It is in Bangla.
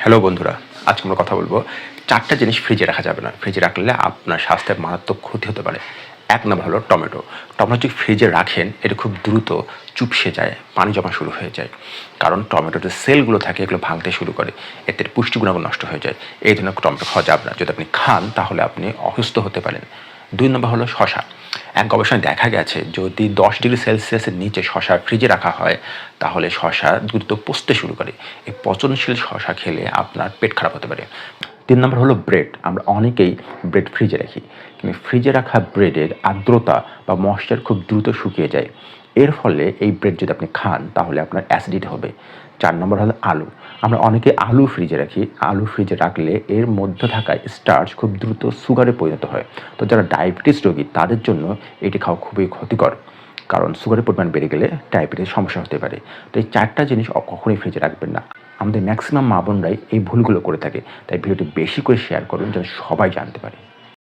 হ্যালো বন্ধুরা, আজকে আমরা কথা বলবো ৪টা জিনিস ফ্রিজে রাখা যাবে না। ফ্রিজে রাখলে আপনার স্বাস্থ্যের মারাত্মক ক্ষতি হতে পারে। ১ নাম্বার হলো টমেটো। টমেটো যদি ফ্রিজে রাখেন এটা খুব দ্রুত চুপসে যায়, পানি জমা শুরু হয়ে যায়। কারণ টমেটোর যে সেলগুলো থাকে এগুলো ভাঙতে শুরু করে। এতে পুষ্টি গুণাগুণ নষ্ট হয়ে যায়। এই ধরনের টমেটো খাওয়া যাবে না। যদি আপনি খান তাহলে আপনি অসুস্থ হতে পারেন। ২ নম্বর হলো শসা। এক গবেষণায় দেখা গেছে যদি ১০ ডিগ্রি সেলসিয়াসের নিচে শসা ফ্রিজে রাখা হয় তাহলে শসা দ্রুত পচতে শুরু করে। এই পচনশীল শসা খেলে আপনার পেট খারাপ হতে পারে। ৩ নম্বর হলো ব্রেড। আমরা অনেকেই ব্রেড ফ্রিজে রাখি। কিন্তু ফ্রিজে রাখা ব্রেডের আর্দ্রতা বা ময়েশ্চার খুব দ্রুত শুকিয়ে যায়। এর ফলে এই ব্রেড যদি আপনি খান তাহলে আপনার অ্যাসিডিটি হবে। ৪ নম্বর হলো আলু। আমরা অনেকে আলু ফ্রিজে রাখি। আলু ফ্রিজে রাখলে এর মধ্যে থাকা স্টার্চ খুব দ্রুত সুগারে পরিণত হয়। তো যারা ডায়াবেটিস রোগী তাদের জন্য এটি খাওয়া খুবই ক্ষতিকর। কারণ সুগারের পরিমাণ বেড়ে গেলে ডায়াবেটিস সমস্যা হতে পারে। তো এই ৪টা জিনিস কখনোই ফ্রিজে রাখবেন না। আমাদের ম্যাক্সিমাম মা বোনরাই এই ভুলগুলো করে থাকে। তাই ভিডিওটি বেশি করে শেয়ার করুন যেন সবাই জানতে পারে।